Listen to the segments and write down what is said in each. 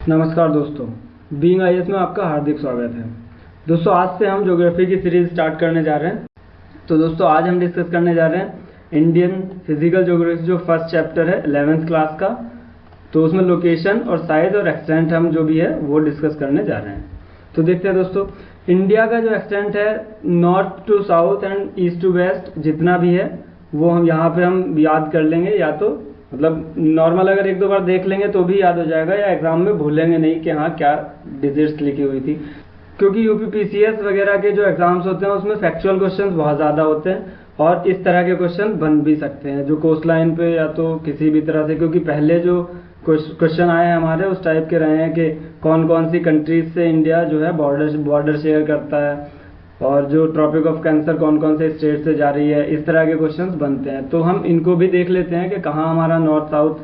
नमस्कार दोस्तों, being IAS में आपका हार्दिक स्वागत है। दोस्तों, आज से हम ज्योग्राफी की सीरीज स्टार्ट करने जा रहे हैं। तो दोस्तों, आज हम डिस्कस करने जा रहे हैं इंडियन फिजिकल ज्योग्राफी जो फर्स्ट चैप्टर है 11th क्लास का। तो उसमें लोकेशन और साइज और एक्सटेंट हम जो भी है वो डिस्कस करने जा रहे हैं। तो देखते हैं दोस्तों, इंडिया का जो एक्सटेंट है north to south and east to west जितना भी है वो हम यहाँ पे हम याद कर लेंगे, या तो मतलब नॉर्मल अगर एक दो बार देख लेंगे तो भी याद हो जाएगा, या एग्जाम में भूलेंगे नहीं कि हाँ क्या डिजिट्स लिखी हुई थी। क्योंकि यूपीपीसीएस वगैरह के जो एग्जाम्स होते हैं उसमें फैक्चुअल क्वेश्चंस बहुत ज़्यादा होते हैं और इस तरह के क्वेश्चन बन भी सकते हैं जो कोस्ट लाइन पे या तो किसी भी तरह से, क्योंकि पहले जो क्वेश्चन आए हैं हमारे उस टाइप के रहे हैं कि कौन कौन सी कंट्रीज से इंडिया जो है बॉर्डर शेयर करता है और जो ट्रॉपिक ऑफ कैंसर कौन कौन से स्टेट से जा रही है, इस तरह के क्वेश्चंस बनते हैं। तो हम इनको भी देख लेते हैं कि कहाँ हमारा नॉर्थ साउथ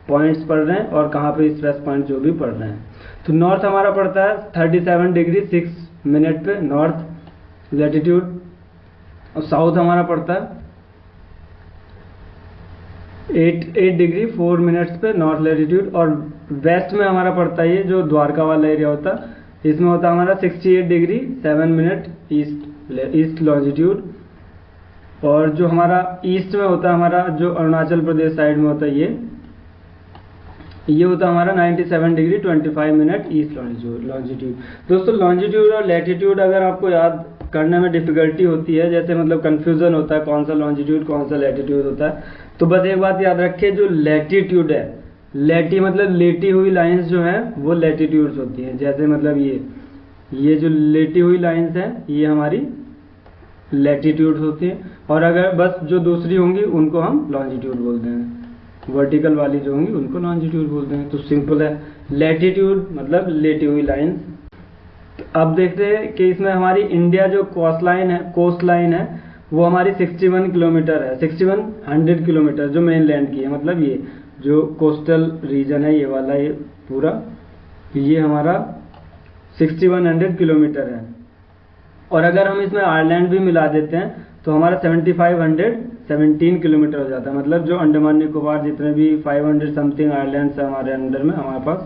पॉइंट्स पड़ रहे हैं और कहाँ पे ईस्ट वेस्ट पॉइंट जो भी पड़ रहे हैं। तो नॉर्थ हमारा पड़ता है 37 डिग्री 6 मिनट पे नॉर्थ लैटिट्यूड, और साउथ हमारा पड़ता है 8 डिग्री 4 मिनट्स पे नॉर्थ लैटिट्यूड, और वेस्ट में हमारा पड़ता है ये जो द्वारका वाला एरिया होता है, इसमें होता है हमारा 68 डिग्री 7 मिनट ईस्ट लॉन्जिट्यूड। और जो हमारा ईस्ट में होता है हमारा जो अरुणाचल प्रदेश साइड में होता है ये होता है हमारा 97 डिग्री 25 मिनट ईस्ट लॉन्जिट्यूड। दोस्तों, लॉन्जिट्यूड और लैटिट्यूड अगर आपको याद करने में डिफिकल्टी होती है, जैसे मतलब कंफ्यूजन होता है कौन सा लॉन्जिट्यूड कौन सा लैटिट्यूड होता है, तो बस एक बात याद रखिए, जो लैटिट्यूड है, लेटी मतलब लेटी हुई लाइंस जो है वो लैटिट्यूड्स होती हैं। जैसे मतलब ये जो लेटी हुई लाइंस हैं ये हमारी लैटिट्यूड्स होती हैं, और अगर बस जो दूसरी होंगी उनको हम लॉन्जिट्यूड बोलते हैं, वर्टिकल वाली जो होंगी उनको लॉन्जिट्यूड बोलते हैं। तो सिंपल है, लैटिट्यूड मतलब लेटी हुई लाइंस। अब देखते हैं कि इसमें हमारी इंडिया जो कोस्ट लाइन है वो हमारी 61 किलोमीटर है, 6100 किलोमीटर जो मेन लैंड की है। मतलब ये जो कोस्टल रीजन है ये वाला, ये पूरा ये हमारा 6100 किलोमीटर है। और अगर हम इसमें आयरलैंड भी मिला देते हैं तो हमारा 7517 किलोमीटर हो जाता है। मतलब जो अंडमान निकोबार जितने भी 500 समथिंग आयरलैंड्स है हमारे अंडर में हमारे पास,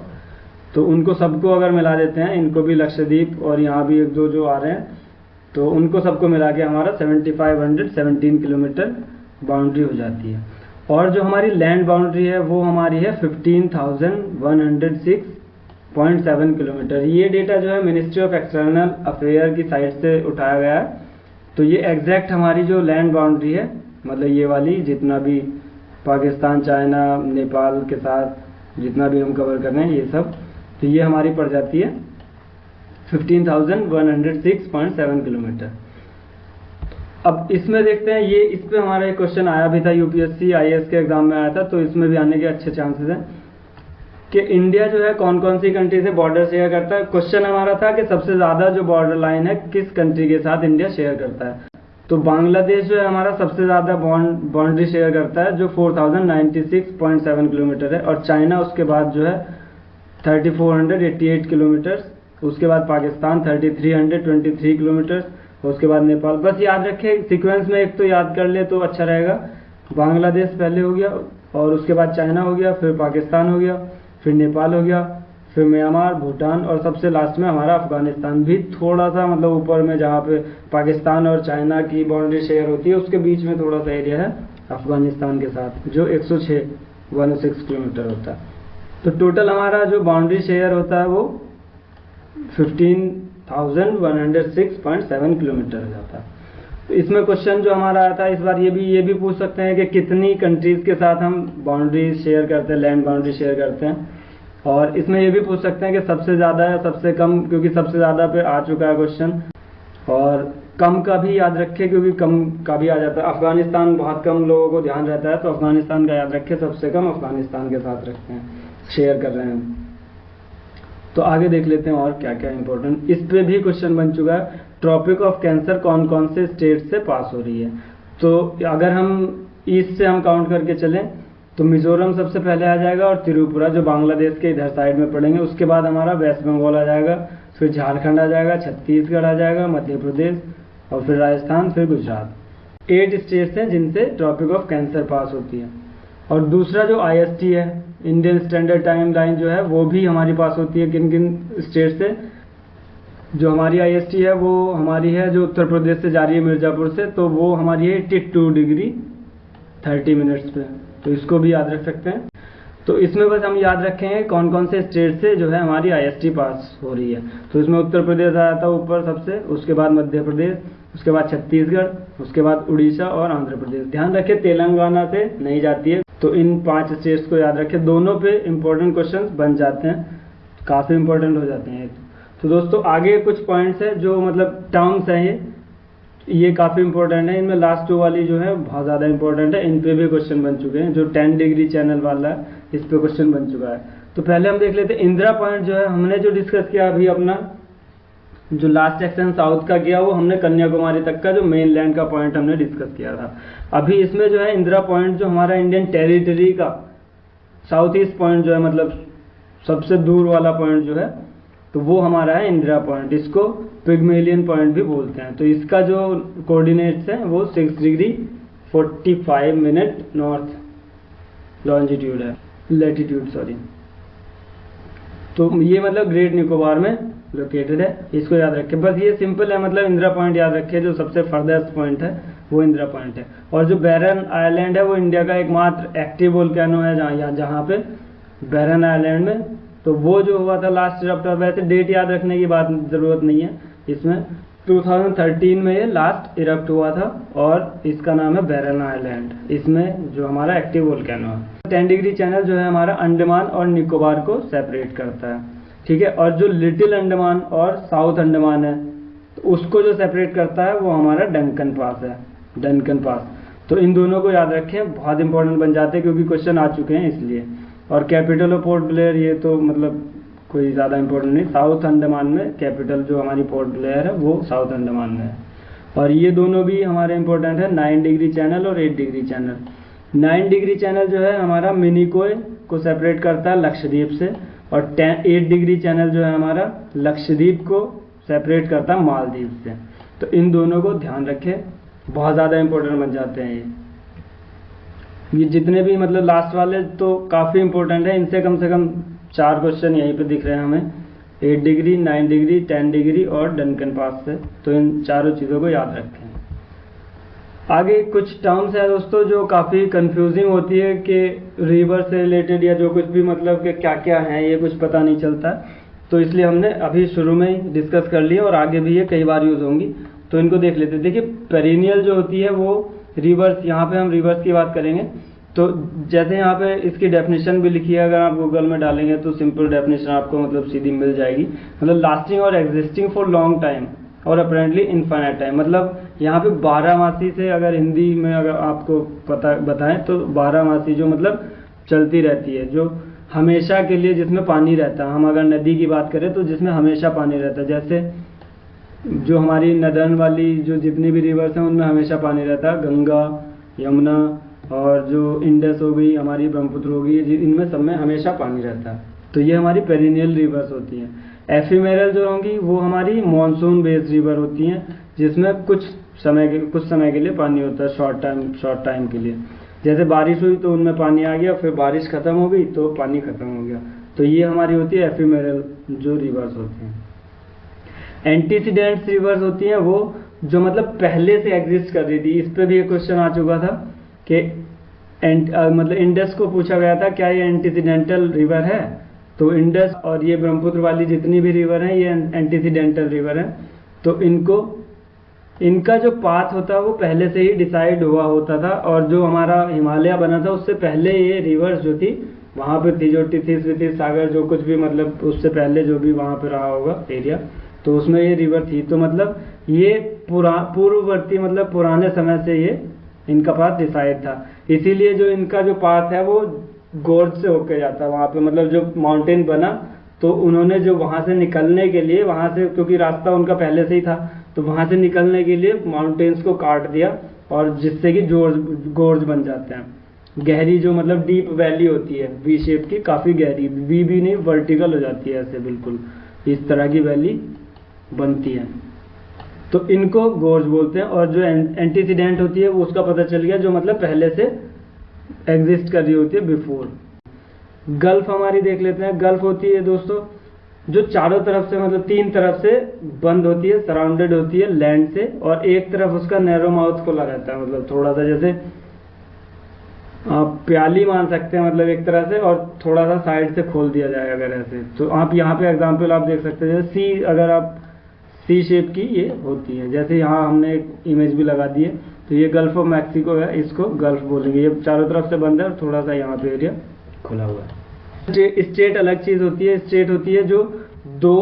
तो उनको सबको अगर मिला देते हैं, इनको भी लक्षद्वीप और यहाँ भी एक दो जो आ रहे हैं, तो उनको सबको मिला के हमारा 7517 किलोमीटर बाउंड्री हो जाती है। और जो हमारी लैंड बाउंड्री है वो हमारी है 15,106.7 किलोमीटर। ये डेटा जो है मिनिस्ट्री ऑफ एक्सटर्नल अफेयर की साइट से उठाया गया है। तो ये एग्जैक्ट हमारी जो लैंड बाउंड्री है, मतलब ये वाली जितना भी पाकिस्तान, चाइना, नेपाल के साथ जितना भी हम कवर कर रहे हैं ये सब, तो ये हमारी पड़ जाती है 15,106.7 किलोमीटर। अब इसमें देखते हैं, ये इस पे हमारा एक क्वेश्चन आया भी था, यूपीएससी आईएएस के एग्जाम में आया था, तो इसमें भी आने के अच्छे चांसेस हैं कि इंडिया जो है कौन कौन सी कंट्री से बॉर्डर शेयर करता है। क्वेश्चन हमारा था कि सबसे ज्यादा जो बॉर्डर लाइन है किस कंट्री के साथ इंडिया शेयर करता है। तो बांग्लादेश जो है हमारा सबसे ज्यादा बाउंड्री शेयर करता है जो 4096.7 किलोमीटर है, और चाइना उसके बाद जो है 3488 किलोमीटर, उसके बाद पाकिस्तान 3323 किलोमीटर, उसके बाद नेपाल। बस याद रखें सीक्वेंस में, एक तो याद कर ले तो अच्छा रहेगा। बांग्लादेश पहले हो गया, और उसके बाद चाइना हो गया, फिर पाकिस्तान हो गया, फिर नेपाल हो गया, फिर म्यांमार, भूटान, और सबसे लास्ट में हमारा अफगानिस्तान भी थोड़ा सा मतलब ऊपर में, जहाँ पे पाकिस्तान और चाइना की बाउंड्री शेयर होती है उसके बीच में थोड़ा सा एरिया है अफगानिस्तान के साथ जो 106 किलोमीटर होता है। तो टोटल हमारा जो बाउंड्री शेयर होता है वो 15,106.7 किलोमीटर हो जाता है। तो इसमें क्वेश्चन जो हमारा आता है इस बार ये भी पूछ सकते हैं कि कितनी कंट्रीज के साथ हम बाउंड्री शेयर करते हैं, लैंड बाउंड्री शेयर करते हैं। और इसमें ये भी पूछ सकते हैं कि सबसे ज़्यादा या सबसे कम, क्योंकि सबसे ज़्यादा पे आ चुका है क्वेश्चन, और कम का भी याद रखें क्योंकि कम का भी आ जाता है। अफगानिस्तान बहुत कम लोगों को ध्यान रहता है, तो अफगानिस्तान का याद रखें, सबसे कम अफगानिस्तान के साथ रखते हैं, शेयर कर रहे हैं। तो आगे देख लेते हैं और क्या क्या इंपॉर्टेंट। इस पे भी क्वेश्चन बन चुका है, ट्रॉपिक ऑफ कैंसर कौन कौन से स्टेट से पास हो रही है। तो अगर हम ईस्ट से हम काउंट करके चलें तो मिजोरम सबसे पहले आ जाएगा, और त्रिपुरा जो बांग्लादेश के इधर साइड में पड़ेंगे। उसके बाद हमारा वेस्ट बंगाल आ जाएगा, फिर झारखंड आ जाएगा, छत्तीसगढ़ आ जाएगा, मध्य प्रदेश, और फिर राजस्थान, फिर गुजरात। 8 स्टेट्स हैं जिनसे ट्रॉपिक ऑफ कैंसर पास होती है। और दूसरा जो IST है, इंडियन स्टैंडर्ड टाइम लाइन जो है वो भी हमारे पास होती है किन किन स्टेट से। जो हमारी IST है वो हमारी है जो उत्तर प्रदेश से जा रही है मिर्ज़ापुर से, तो वो हमारी है 82 डिग्री 30 मिनट्स पे, तो इसको भी याद रख सकते हैं। तो इसमें बस हम याद रखेंगे कौन कौन से स्टेट से जो है हमारी IST पास हो रही है। तो इसमें उत्तर प्रदेश आया था ऊपर सबसे, उसके बाद मध्य प्रदेश, उसके बाद छत्तीसगढ़, उसके बाद उड़ीसा और आंध्र प्रदेश। ध्यान रखें तेलंगाना से नहीं जाती है। तो इन 5 स्टेट्स को याद रखें, दोनों पे इंपॉर्टेंट क्वेश्चन बन जाते हैं, काफ़ी इंपॉर्टेंट हो जाते हैं। तो दोस्तों आगे कुछ पॉइंट्स हैं जो मतलब टर्म्स हैं, ये काफ़ी इंपॉर्टेंट है। इनमें लास्ट 2 वाली जो है बहुत ज़्यादा इंपॉर्टेंट है, इन पे भी क्वेश्चन बन चुके हैं। जो 10 डिग्री चैनल वाला है इस पे क्वेश्चन बन चुका है। तो पहले हम देख लेते हैं इंदिरा पॉइंट जो है, हमने जो डिस्कस किया अभी अपना जो लास्ट सेक्शन साउथ का किया वो हमने कन्याकुमारी तक का जो मेन लैंड का पॉइंट हमने डिस्कस किया था। अभी इसमें जो है इंदिरा पॉइंट जो हमारा इंडियन टेरिटरी का साउथ ईस्ट पॉइंट जो है, मतलब सबसे दूर वाला पॉइंट जो है, तो वो हमारा है इंदिरा पॉइंट। इसको पिग्मेलियन पॉइंट भी बोलते हैं। तो इसका जो कोऑर्डिनेट्स है वो 6 डिग्री 45 मिनट नॉर्थ लॉन्जिट्यूड है, लैटिट्यूड सॉरी। तो ये मतलब ग्रेट निकोबार में लोकेटेड है, इसको याद रखें। बस ये सिंपल है, मतलब इंदिरा पॉइंट याद रखें, जो सबसे फर्देस्ट पॉइंट है वो इंदिरा पॉइंट है। और जो बैरन आइलैंड है वो इंडिया का एकमात्र एक्टिव वोल्केनो है जहाँ पे बैरन आइलैंड में, तो वो जो हुआ था लास्ट इरप्ट। वैसे डेट याद रखने की बात ज़रूरत नहीं है इसमें, 2013 में ये लास्ट इरप्ट हुआ था और इसका नाम है बैरन आइलैंड, इसमें जो हमारा एक्टिव वोल्केनो है। 10 डिग्री चैनल जो है हमारा अंडमान और निकोबार को सेपरेट करता है, ठीक है। और जो लिटिल अंडमान और साउथ अंडमान है तो उसको जो सेपरेट करता है वो हमारा डंकन पास है, डंकन पास। तो इन दोनों को याद रखें, बहुत इंपॉर्टेंट बन जाते हैं क्योंकि क्वेश्चन आ चुके हैं इसलिए। और कैपिटल ऑफ पोर्ट ब्लेयर ये तो मतलब कोई ज़्यादा इंपॉर्टेंट नहीं, साउथ अंडमान में कैपिटल जो हमारी पोर्ट ब्लेयर है वो साउथ अंडमान में है। और ये दोनों भी हमारे इंपॉर्टेंट है, 9 डिग्री चैनल और 8 डिग्री चैनल। 9 डिग्री चैनल जो है हमारा मिनिकोय को सेपरेट करता है लक्षद्वीप से, और 8 डिग्री चैनल जो है हमारा लक्षद्वीप को सेपरेट करता है मालदीव से। तो इन दोनों को ध्यान रखें, बहुत ज़्यादा इंपॉर्टेंट बन जाते हैं ये जितने भी मतलब लास्ट वाले तो काफ़ी इंपॉर्टेंट है। इनसे कम से कम 4 क्वेश्चन यहीं पे दिख रहे हैं हमें, 8 डिग्री, 9 डिग्री, 10 डिग्री और डंकन पास से। तो इन चारों चीज़ों को याद रखें। आगे कुछ टर्म्स है दोस्तों जो काफ़ी कंफ्यूजिंग होती है कि रिवर से रिलेटेड या जो कुछ भी मतलब कि क्या क्या है ये कुछ पता नहीं चलता, तो इसलिए हमने अभी शुरू में ही डिस्कस कर लिया और आगे भी ये कई बार यूज़ होंगी, तो इनको देख लेते हैं। देखिए पेरिनियल जो होती है वो रिवर्स, यहाँ पे हम रिवर्स की बात करेंगे। तो जैसे यहाँ पे इसकी डेफिनेशन भी लिखी है, अगर आप गूगल में डालेंगे तो सिंपल डेफिनेशन आपको मतलब सीधी मिल जाएगी। मतलब लास्टिंग और एग्जिस्टिंग फॉर लॉन्ग टाइम और अपेरेंटली इनफाइनाइट टाइम। मतलब यहाँ पे 12 मासी से अगर हिंदी में अगर आपको पता बताएं तो 12 मासी जो मतलब चलती रहती है, जो हमेशा के लिए जिसमें पानी रहता है। हम अगर नदी की बात करें तो जिसमें हमेशा पानी रहता है, जैसे जो हमारी नदन वाली जो जितनी भी रिवर्स हैं उनमें हमेशा पानी रहता है, गंगा, यमुना और जो इंडस हो गई, हमारी ब्रह्मपुत्र हो गई, इनमें सब में हमेशा पानी रहता है। तो ये हमारी पेरिनियल रिवर्स होती हैं। एफिमेरल जो होंगी वो हमारी मानसून बेस्ड रिवर होती हैं, जिसमें कुछ समय के लिए पानी होता है, शॉर्ट टाइम के लिए। जैसे बारिश हुई तो उनमें पानी आ गया, फिर बारिश खत्म हो गई तो पानी खत्म हो गया। तो ये हमारी होती है एफिमेरल जो रिवर्स होती हैं। एंटीसीडेंट्स रिवर्स होती हैं वो जो मतलब पहले से एग्जिस्ट कर रही थी। इस पे भी एक क्वेश्चन आ चुका था कि मतलब इंडस को पूछा गया था क्या ये एंटीसीडेंटल रिवर है, तो इंडस और ये ब्रह्मपुत्र वाली जितनी भी रिवर हैं ये एंटीसीडेंटल रिवर हैं। तो इनका जो पाथ होता है वो पहले से ही डिसाइड हुआ होता था, और जो हमारा हिमालय बना था उससे पहले ये रिवर्स जो थी वहाँ पे थी, जो टिथिस सागर जो कुछ भी मतलब उससे पहले जो भी वहाँ पे रहा होगा एरिया, तो उसमें ये रिवर थी। तो मतलब ये पूर्ववर्ती मतलब पुराने समय से ये इनका पाथ डिसाइड था। इसीलिए जो इनका जो पाथ है वो गोर्ज से होकर जाता है वहाँ पे, मतलब जो माउंटेन बना तो उन्होंने जो वहाँ से निकलने के लिए, वहाँ से क्योंकि रास्ता उनका पहले से ही था, तो वहाँ से निकलने के लिए माउंटेन्स को काट दिया, और जिससे कि गोर्ज बन जाते हैं। गहरी जो मतलब डीप वैली होती है वी शेप की, काफ़ी गहरी, वी भी नहीं वर्टिकल हो जाती है ऐसे, बिल्कुल इस तरह की वैली बनती है। तो इनको गोर्ज बोलते हैं। और जो एंटीसीडेंट होती है वो उसका पता चल गया जो मतलब पहले से एग्जिस्ट कर रही होती है बिफोर। गल्फ हमारी देख लेते हैं। गल्फ होती है दोस्तों जो चारों तरफ से मतलब 3 तरफ से बंद होती है, सराउंडेड होती है लैंड से, और एक तरफ उसका नैरो माउथ खुला रहता है, मतलब थोड़ा सा जैसे आप प्याली मान सकते हैं मतलब एक तरह से, और थोड़ा सा साइड से खोल दिया जाए अगर ऐसे। तो आप यहाँ पे एग्जांपल आप देख सकते हैं सी, अगर आप सी शेप की ये होती है, जैसे यहाँ हमने एक इमेज भी लगा दी है। तो ये गल्फ ऑफ मैक्सिको है, इसको गल्फ बोलेंगे। ये चारों तरफ से बंद है और थोड़ा सा यहाँ पे एरिया खुला हुआ है। स्टेट अलग चीज होती है। स्टेट होती है जो 2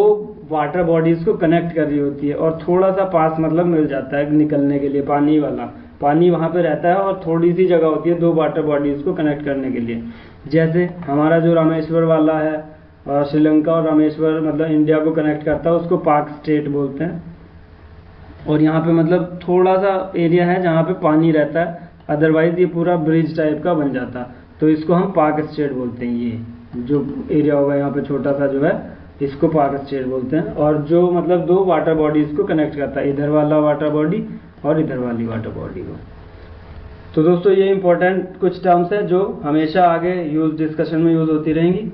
वाटर बॉडीज को कनेक्ट कर रही होती है और थोड़ा सा पास मतलब मिल जाता है निकलने के लिए, पानी वाला, पानी वहाँ पे रहता है और थोड़ी सी जगह होती है 2 वाटर बॉडीज को कनेक्ट करने के लिए। जैसे हमारा जो रामेश्वर वाला है, और श्रीलंका और रामेश्वर मतलब इंडिया को कनेक्ट करता है, उसको पाक स्टेट बोलते हैं। और यहाँ पे मतलब थोड़ा सा एरिया है जहाँ पे पानी रहता है, अदरवाइज ये पूरा ब्रिज टाइप का बन जाता, तो इसको हम पाक स्टेट बोलते हैं। ये जो एरिया होगा यहाँ पे छोटा सा जो है, इसको पाक स्टेट बोलते हैं। और जो मतलब 2 वाटर बॉडीज को कनेक्ट करता है, इधर वाला वाटर बॉडी और इधर वाली वाटर बॉडी को। तो दोस्तों ये इंपॉर्टेंट कुछ टर्म्स है जो हमेशा आगे डिस्कशन में यूज होती रहेंगी।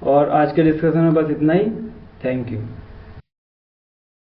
और आज के डिस्कशन में बस इतना ही। Thank you.